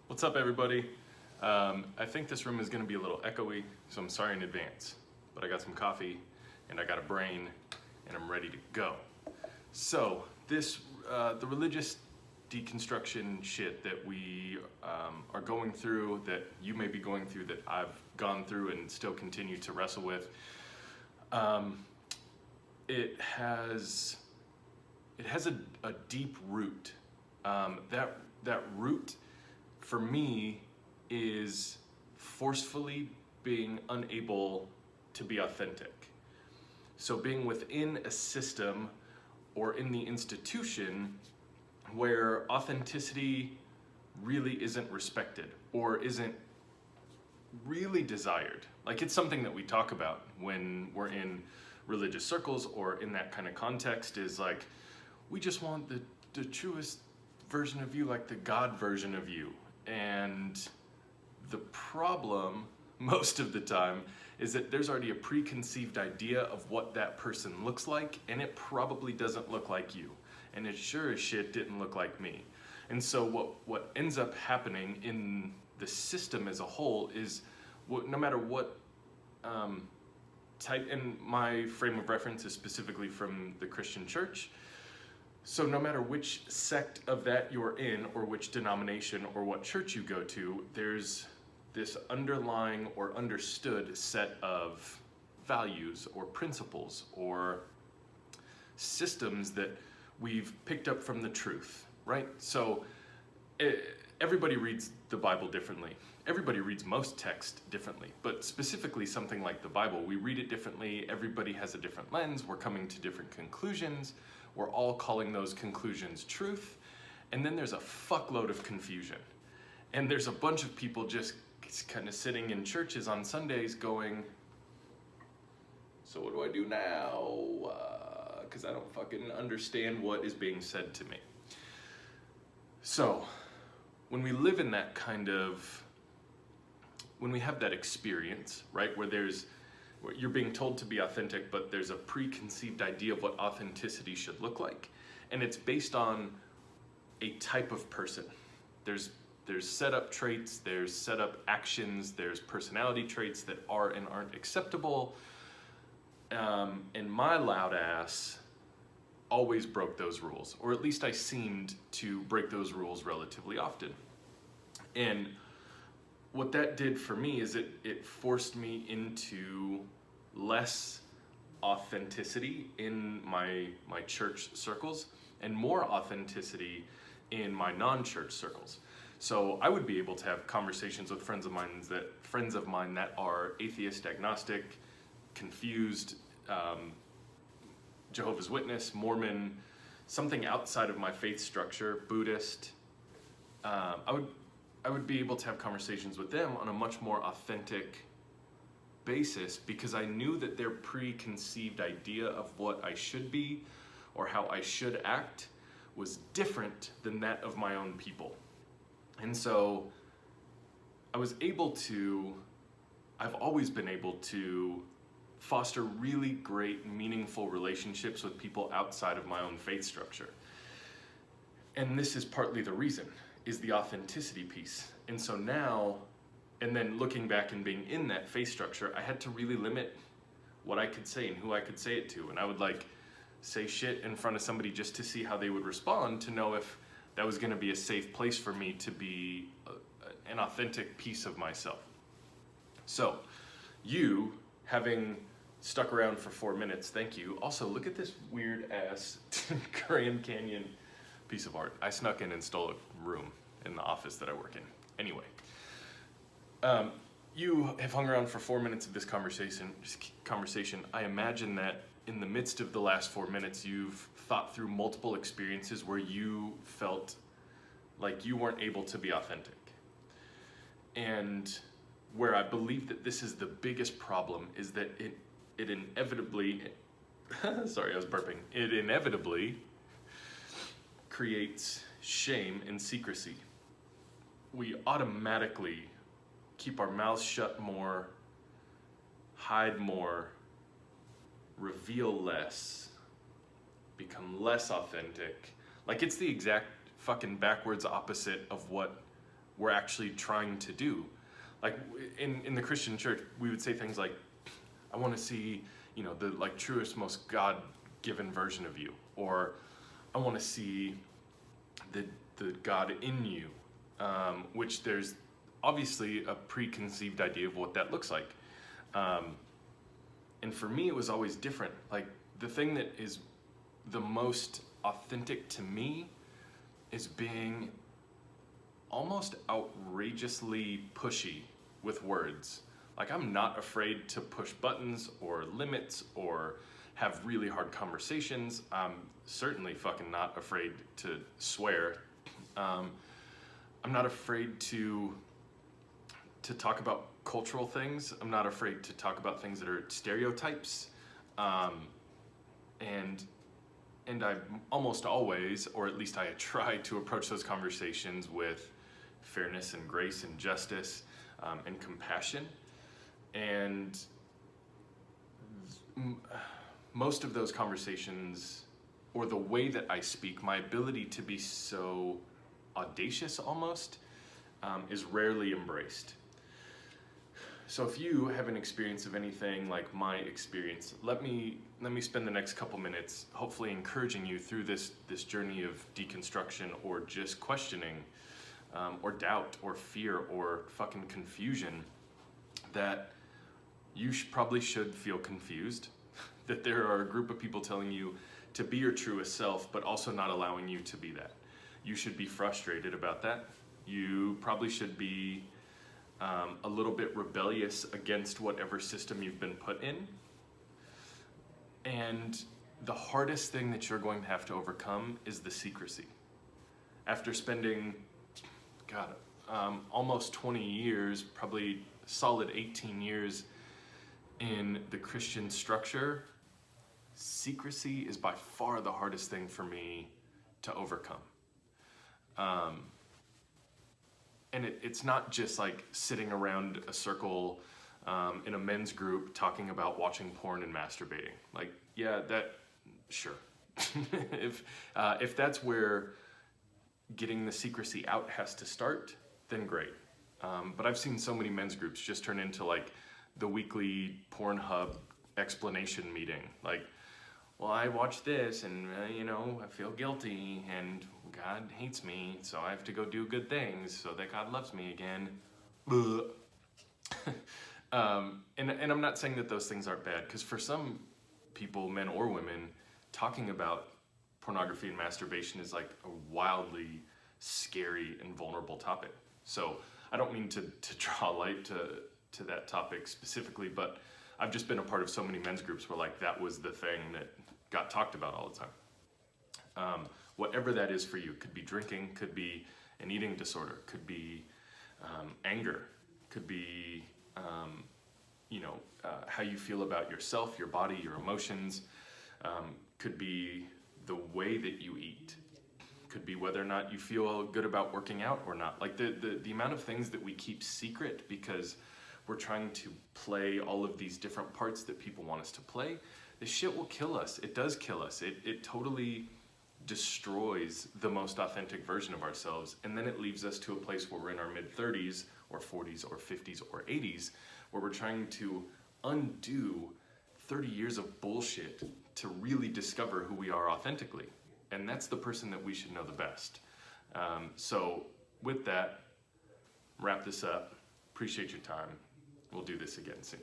What's up, everybody? I think this room is going to be a little echoey, so I'm sorry in advance. But I got some coffee, and I got a brain, and I'm ready to go. So the religious deconstruction shit that we are going through, that you may be going through, that I've gone through and still continue to wrestle with, it has a deep root. That root for me is forcefully being unable to be authentic. So being within a system or in the institution where authenticity really isn't respected or isn't really desired. Like, it's something that we talk about when we're in religious circles or in that kind of context, is like, we just want the truest version of you, like the God version of you. And the problem most of the time is that there's already a preconceived idea of what that person looks like, and it probably doesn't look like you. And it sure as shit didn't look like me. And so what ends up happening in the system as a whole is, no matter what type, and my frame of reference is specifically from the Christian church, so no matter which sect of that you're in, or which denomination or what church you go to, there's this underlying or understood set of values or principles or systems that we've picked up from the truth, right? So everybody reads the Bible differently. Everybody reads most text differently, but specifically something like the Bible, we read it differently. Everybody has a different lens. We're coming to different conclusions. We're all calling those conclusions truth. And then there's a fuckload of confusion. And there's a bunch of people just kind of sitting in churches on Sundays going, so what do I do now? Because I don't fucking understand what is being said to me. So when we live in that kind of, when we have that experience, right, where you're being told to be authentic, but there's a preconceived idea of what authenticity should look like, and it's based on a type of person. There's set up traits, there's set up actions, there's personality traits that are and aren't acceptable, and my loud ass always broke those rules, or at least I seemed to break those rules relatively often. And what that did for me is it forced me into less authenticity in my church circles and more authenticity in my non-church circles. So I would be able to have conversations with friends of mine that are atheist, agnostic, confused, Jehovah's Witness, Mormon, something outside of my faith structure, Buddhist. I would be able to have conversations with them on a much more authentic basis, because I knew that their preconceived idea of what I should be or how I should act was different than that of my own people. And so I've always been able to foster really great, meaningful relationships with people outside of my own faith structure. And this is partly the reason, is the authenticity piece. And so now, and then looking back and being in that faith structure, I had to really limit what I could say and who I could say it to. And I would say shit in front of somebody just to see how they would respond, to know if that was gonna be a safe place for me to be an authentic piece of myself. So you, having stuck around for 4 minutes, thank you. Also, look at this weird ass Grand Canyon piece of art. I snuck in and stole a room in the office that I work in. Anyway, you have hung around for 4 minutes of this conversation. I imagine that in the midst of the last 4 minutes, you've thought through multiple experiences where you felt like you weren't able to be authentic. And where I believe that this is the biggest problem is that it inevitably, sorry, I was burping. It inevitably creates shame and secrecy. We automatically keep our mouths shut more, hide more, reveal less, become less authentic. Like, it's the exact fucking backwards opposite of what we're actually trying to do. Like in the Christian church, we would say things like, I want to see, you know, the like truest, most God-given version of you, or I want to see the God in you, which there's obviously a preconceived idea of what that looks like. And for me, it was always different. Like the thing that is the most authentic to me is being almost outrageously pushy with words. Like I'm not afraid to push buttons or limits or have really hard conversations. I'm certainly fucking not afraid to swear. I'm not afraid to talk about cultural things. I'm not afraid to talk about things that are stereotypes. And I almost always, or at least I try to approach those conversations with fairness and grace and justice and compassion. And most of those conversations, or the way that I speak, my ability to be so audacious almost, is rarely embraced. So if you have an experience of anything like my experience, let me spend the next couple minutes hopefully encouraging you through this journey of deconstruction, or just questioning, or doubt, or fear, or fucking confusion, that you probably should feel confused, that there are a group of people telling you to be your truest self, but also not allowing you to be that. You should be frustrated about that. You probably should be a little bit rebellious against whatever system you've been put in. And the hardest thing that you're going to have to overcome is the secrecy. After spending, almost 20 years, probably solid 18 years in the Christian structure, secrecy is by far the hardest thing for me to overcome. And it's not just like sitting around a circle in a men's group talking about watching porn and masturbating. Like, yeah, sure. If that's where getting the secrecy out has to start, then great. But I've seen so many men's groups just turn into like the weekly Pornhub explanation meeting. Like, well, I watched this and, I feel guilty and God hates me, so I have to go do good things so that God loves me again. And I'm not saying that those things aren't bad, because for some people, men or women, talking about pornography and masturbation is like a wildly scary and vulnerable topic. So I don't mean to draw light to that topic specifically, but I've just been a part of so many men's groups where like that was the thing that got talked about all the time. Whatever that is for you, could be drinking, could be an eating disorder, could be anger, could be how you feel about yourself, your body, your emotions, could be the way that you eat, could be whether or not you feel good about working out or not. Like the amount of things that we keep secret because we're trying to play all of these different parts that people want us to play, this shit will kill us. It does kill us. It totally destroys the most authentic version of ourselves, and then it leaves us to a place where we're in our mid-30s or 40s or 50s or 80s, where we're trying to undo 30 years of bullshit to really discover who we are authentically. And that's the person that we should know the best. So with that, wrap this up. Appreciate your time. We'll do this again soon.